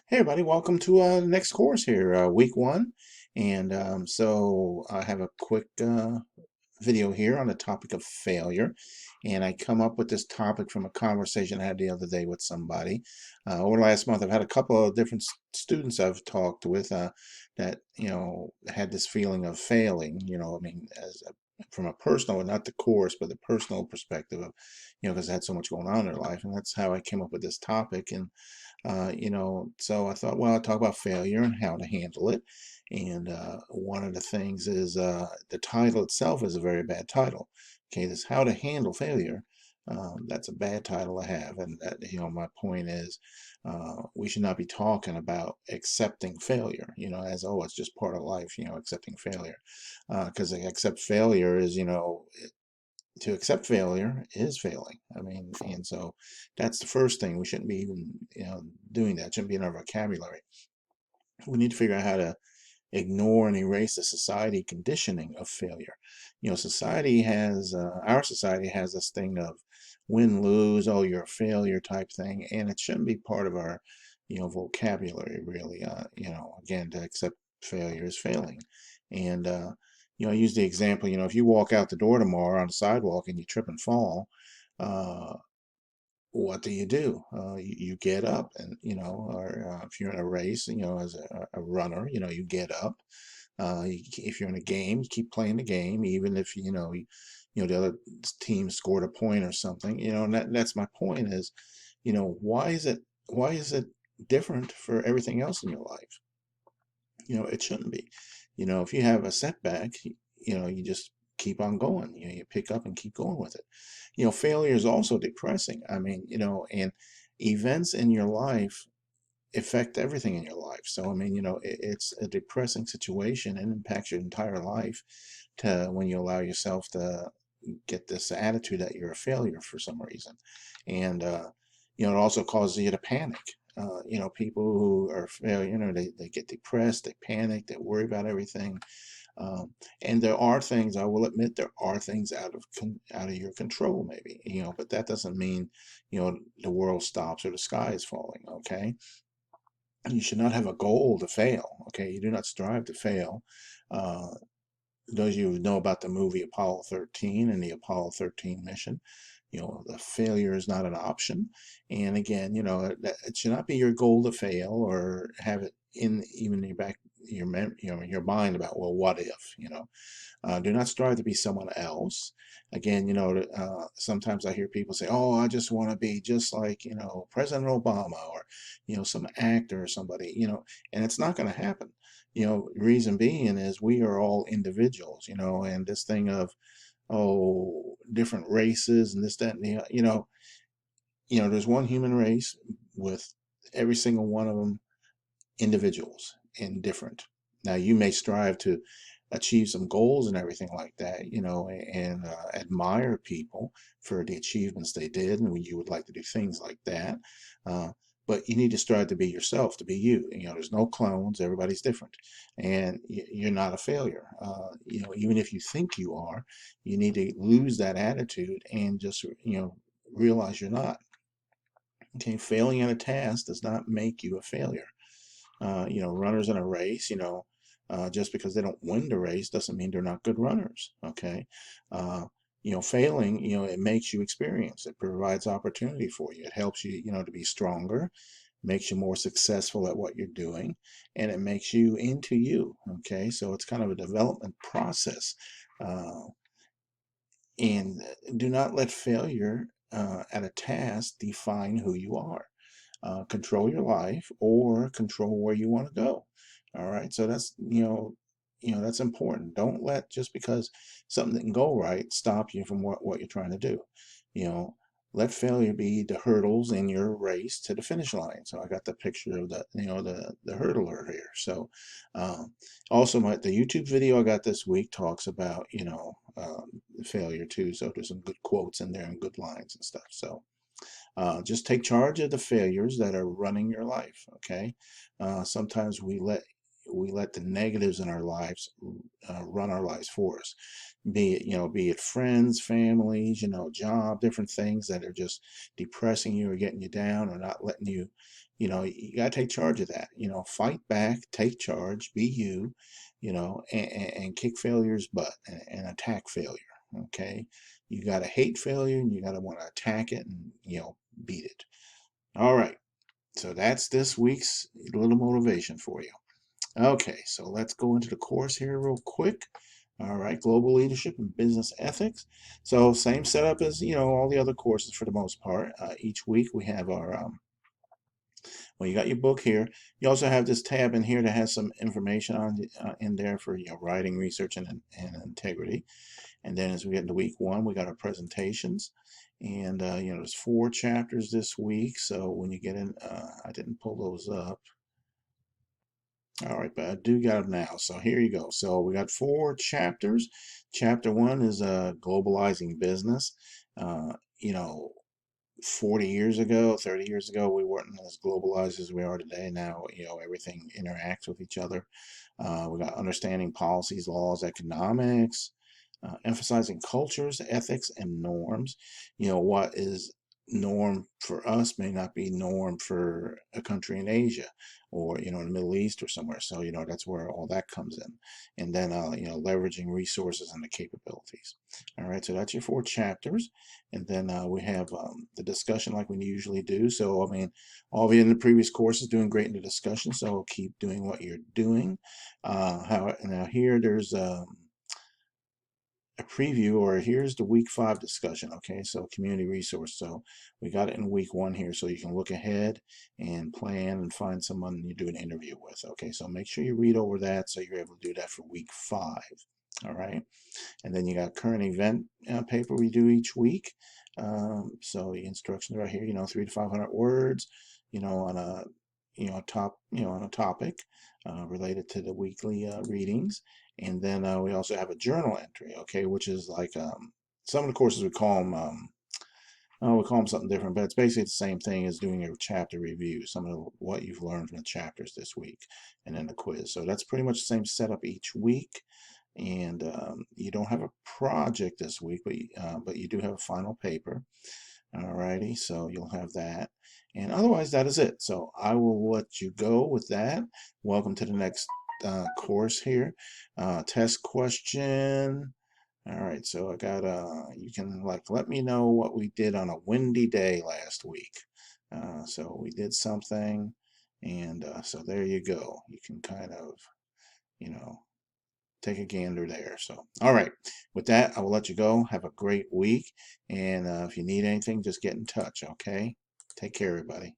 Hey everybody, welcome to the next course here, week one. And so I have a quick video here on the topic of failure. And I come up with this topic from a conversation I had the other day with somebody. Over the last month, I've had a couple of different students I've talked with that, had this feeling of failing, I mean, from a personal, not the course, but the personal perspective of, because I had so much going on in their life. And that's how I came up with this topic. And so I thought, well, I'll talk about failure and how to handle it. And one of the things is the title itself is a very bad title. Okay, this how to handle failure. That's a bad title to have. And that, my point is, we should not be talking about accepting failure. As oh, it's just part of life. Accepting failure, because accept failure is, to accept failure is failing. I mean, and so that's the first thing. We shouldn't be even, doing that. It shouldn't be in our vocabulary. We need to figure out how to ignore and erase the society conditioning of failure. Our society has this thing of win, lose, oh, you're a failure type thing, and it shouldn't be part of our, vocabulary really. Again, to accept failure is failing. And, I use the example, if you walk out the door tomorrow on the sidewalk and you trip and fall, uh, what do? You get up and, or if you're in a race, as a runner, you get up. If you're in a game, you keep playing the game, even if, the other team scored a point or something, and that's my point is, why is it different for everything else in your life? It shouldn't be. If you have a setback, you just keep on going. You pick up and keep going with it. Failure is also depressing. I mean, and events in your life affect everything in your life. So, I mean, it's a depressing situation and impacts your entire life to when you allow yourself to get this attitude that you're a failure for some reason. And, it also causes you to panic. People who are failure, they get depressed, they panic, they worry about everything. And there are things, I will admit, there are things out of your control, maybe, but that doesn't mean, the world stops or the sky is falling. Okay, you should not have a goal to fail. Okay, you do not strive to fail. Uh, those of you who know about the movie Apollo 13 and the Apollo 13 mission, the failure is not an option. And again, it should not be your goal to fail or have it in even your back, your mind about, well, what if, do not strive to be someone else. Again, sometimes I hear people say, oh, I just want to be just like, President Obama or, some actor or somebody, and it's not going to happen. Reason being is we are all individuals, and this thing of, oh, different races and this, that, and the, there's one human race with every single one of them individuals and different. Now, you may strive to achieve some goals and everything like that, and admire people for the achievements they did, and you would like to do things like that. Uh, but you need to strive to be yourself, to be you. There's no clones. Everybody's different, and you're not a failure. Even if you think you are, you need to lose that attitude and just, realize you're not. Okay, failing at a task does not make you a failure. Runners in a race, just because they don't win the race doesn't mean they're not good runners. Okay. Uh, failing, it makes you experience. It provides opportunity for you. It helps you, to be stronger, makes you more successful at what you're doing, and it makes you into you. Okay. So it's kind of a development process. Uh, and do not let failure at a task define who you are. Control your life or control where you want to go. All right. So that's, that's important. Don't let just because something didn't go right stop you from what you're trying to do. You know, let failure be the hurdles in your race to the finish line. So I got the picture of the hurdler here. So um, also the YouTube video I got this week talks about, failure too. So there's some good quotes in there and good lines and stuff. So just take charge of the failures that are running your life. Okay. Sometimes we let the negatives in our lives run our lives for us. Be it friends, families, job, different things that are just depressing you or getting you down or not letting you, you got to take charge of that. Fight back, take charge, be you, and kick failure's butt and attack failure. Okay. You got to hate failure and you got to want to attack it and, beat it. All right. So that's this week's little motivation for you. Okay, so let's go into the course here real quick. All right, global leadership and business ethics. So same setup as all the other courses for the most part. Each week we have our well, you got your book here. You also have this tab in here that has some information on in there for writing, research, and integrity. And then as we get into week one, we got our presentations. And there's 4 chapters this week. So when you get in, I didn't pull those up. All right, but I do got them now. So here you go. So we got 4 chapters. Chapter 1 is globalizing business. Uh, you know, 40 years ago, 30 years ago, we weren't as globalized as we are today. Now, everything interacts with each other. We got understanding policies, laws, economics, emphasizing cultures, ethics, and norms. What is norm for us may not be norm for a country in Asia or, in the Middle East or somewhere. So, that's where all that comes in. And then, leveraging resources and the capabilities. All right, so that's your 4 chapters. And then we have the discussion like we usually do. So, I mean, all of you in the previous course is doing great in the discussion. So keep doing what you're doing. Now here there's a preview, or here's the week 5 discussion. Okay, so community resource. So we got it in week 1 here, so you can look ahead and plan and find someone you do an interview with. Okay, so make sure you read over that so you're able to do that for week 5. All right. And then you got current event paper we do each week. So the instructions right here, 300 to 500 words, on a, on a topic related to the weekly readings. And then we also have a journal entry, okay, which is like some of the courses we call them, we call them something different, but it's basically the same thing as doing a chapter review, some of what you've learned from the chapters this week, and then the quiz. So that's pretty much the same setup each week. And you don't have a project this week, but you do have a final paper. Alrighty, so you'll have that. And otherwise, that is it. So I will let you go with that. Welcome to the next course here. Test question. All right, so I got you can let me know what we did on a windy day last week. So we did something, and so there you go. You can kind of, you know, take a gander there. So, all right, with that, I will let you go. Have a great week, and if you need anything, just get in touch. Okay, take care, everybody.